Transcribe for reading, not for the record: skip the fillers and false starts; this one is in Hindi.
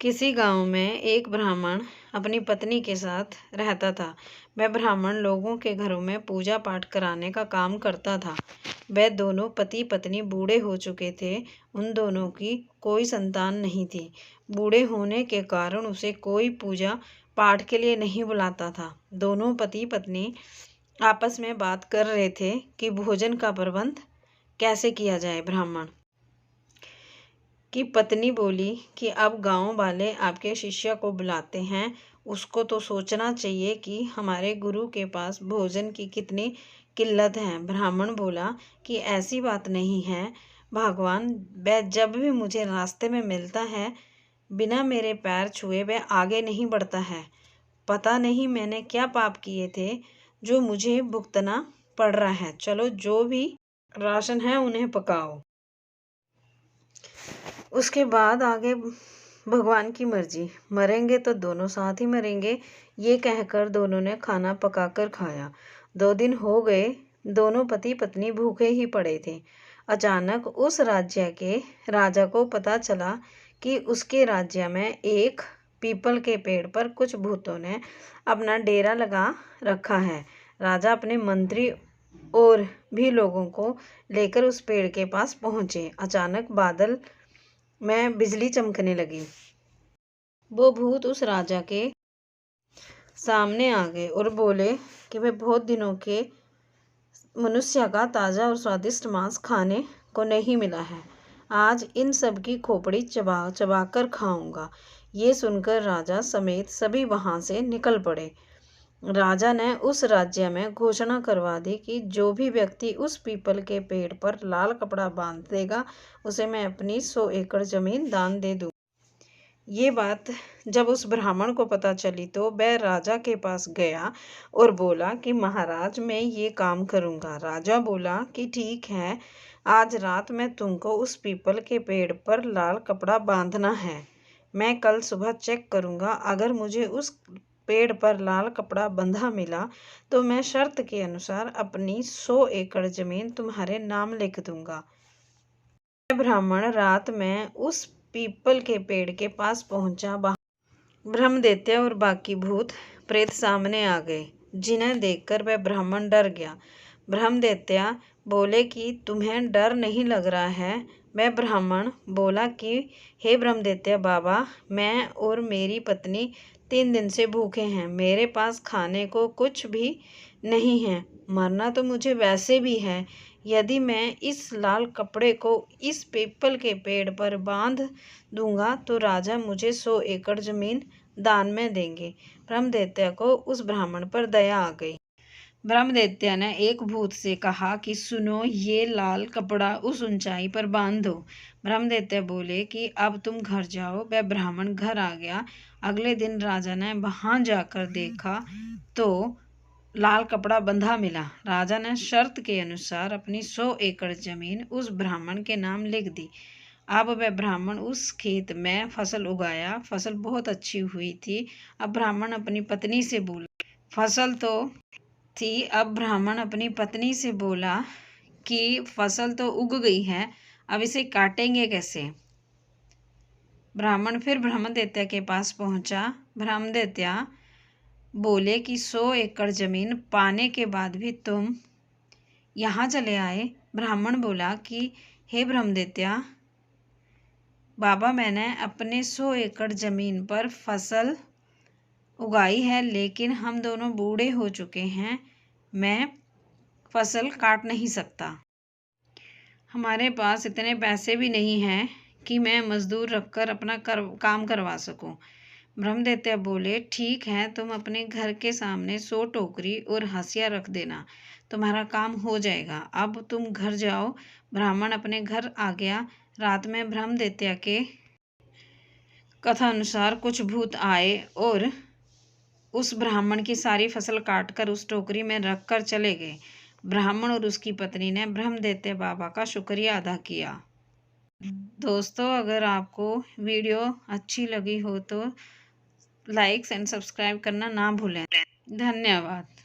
किसी गांव में एक ब्राह्मण अपनी पत्नी के साथ रहता था। वह ब्राह्मण लोगों के घरों में पूजा पाठ कराने का काम करता था। वह दोनों पति पत्नी बूढ़े हो चुके थे। उन दोनों की कोई संतान नहीं थी। बूढ़े होने के कारण उसे कोई पूजा पाठ के लिए नहीं बुलाता था। दोनों पति पत्नी आपस में बात कर रहे थे कि भोजन का प्रबंध कैसे किया जाए। ब्राह्मण की पत्नी बोली कि अब गांव वाले आपके शिष्य को बुलाते हैं, उसको तो सोचना चाहिए कि हमारे गुरु के पास भोजन की कितनी किल्लत है। ब्राह्मण बोला कि ऐसी बात नहीं है भगवान, वह जब भी मुझे रास्ते में मिलता है बिना मेरे पैर छुए वह आगे नहीं बढ़ता है। पता नहीं मैंने क्या पाप किए थे जो मुझे भुगतना पड़ रहा है। चलो जो भी राशन है उन्हें पकाओ, उसके बाद आगे भगवान की मर्जी। मरेंगे तो दोनों साथ ही मरेंगे। ये कहकर दोनों ने खाना पकाकर खाया। 2 दिन हो गए, दोनों पति पत्नी भूखे ही पड़े थे। अचानक उस राज्य के राजा को पता चला कि उसके राज्य में एक पीपल के पेड़ पर कुछ भूतों ने अपना डेरा लगा रखा है। राजा अपने मंत्री और भी लोगों को लेकर उस पेड़ के पास पहुंचे। अचानक बादल में बिजली चमकने लगी। वो भूत उस राजा के सामने आ गए और बोले कि वे बहुत दिनों के मनुष्य का ताज़ा और स्वादिष्ट मांस खाने को नहीं मिला है। आज इन सब की खोपड़ी चबा चबा कर खाऊंगा। ये सुनकर राजा समेत सभी वहां से निकल पड़े। राजा ने उस राज्य में घोषणा करवा दी कि जो भी व्यक्ति उस पीपल के पेड़ पर लाल कपड़ा बांध देगा उसे मैं अपनी 100 एकड़ जमीन दान दे दूँ। ये बात जब उस ब्राह्मण को पता चली तो वह राजा के पास गया और बोला कि महाराज मैं ये काम करूँगा। राजा बोला कि ठीक है, आज रात में तुमको उस पीपल के पेड़ पर लाल कपड़ा बांधना है। मैं कल सुबह चेक करूँगा, अगर मुझे उस पेड़ पर लाल कपड़ा बंधा मिला तो मैं शर्त के अनुसार अपनी 100 एकड़ जमीन तुम्हारे नाम लिख दूंगा। ब्राह्मण रात में उस पीपल के पेड़ के पास पहुंचा। ब्रह्मदैत्य और बाकी भूत प्रेत सामने आ गए, जिन्हें देखकर वह ब्राह्मण डर गया। ब्रह्मदैत्य बोले कि तुम्हें डर नहीं लग रहा है। वह ब्राह्मण बोला कि हे ब्रह्मदैत्य बाबा, मैं और मेरी पत्नी 3 दिन से भूखे हैं। मेरे पास खाने को कुछ भी नहीं है। मरना तो मुझे वैसे भी है। यदि मैं इस लाल कपड़े को इस पीपल के पेड़ पर बांध दूंगा तो राजा मुझे 100 एकड़ जमीन दान में देंगे। ब्रह्मदैत्य को उस ब्राह्मण पर दया आ गई। ब्रह्मदैत्य ने एक भूत से कहा कि सुनो, ये लाल कपड़ा उस ऊंचाई पर बांध दो। ब्रह्मदैत्य बोले कि अब तुम घर जाओ। वह ब्राह्मण घर आ गया। अगले दिन राजा ने वहां जाकर देखा तो लाल कपड़ा बंधा मिला। राजा ने शर्त के अनुसार अपनी 100 एकड़ जमीन उस ब्राह्मण के नाम लिख दी। अब वह ब्राह्मण उस खेत में फसल उगाया। फसल बहुत अच्छी हुई थी। अब ब्राह्मण अपनी पत्नी से बोला, फसल तो थी। अब ब्राह्मण अपनी पत्नी से बोला कि फसल तो उग गई है, अब इसे काटेंगे कैसे। ब्राह्मण फिर ब्रह्मदैत्य के पास पहुंचा। ब्रह्मदैत्य बोले कि 100 एकड़ जमीन पाने के बाद भी तुम यहाँ चले आए। ब्राह्मण बोला कि हे ब्रह्मदैत्य बाबा, मैंने अपने 100 एकड़ जमीन पर फसल उगाई है, लेकिन हम दोनों बूढ़े हो चुके हैं, मैं फसल काट नहीं सकता। हमारे पास इतने पैसे भी नहीं हैं कि मैं मजदूर रखकर अपना काम करवा सकूं। ब्रह्मदैत्य बोले ठीक है, तुम अपने घर के सामने 100 टोकरी और हंसिया रख देना, तुम्हारा काम हो जाएगा। अब तुम घर जाओ। ब्राह्मण अपने घर आ गया। रात में ब्रह्मदैत्य के कथा अनुसार कुछ भूत आए और उस ब्राह्मण की सारी फसल काटकर उस टोकरी में रखकर चले गए। ब्राह्मण और उसकी पत्नी ने ब्रह्मदैत्य बाबा का शुक्रिया अदा किया। दोस्तों, अगर आपको वीडियो अच्छी लगी हो तो लाइक एंड सब्सक्राइब करना ना भूलें। धन्यवाद।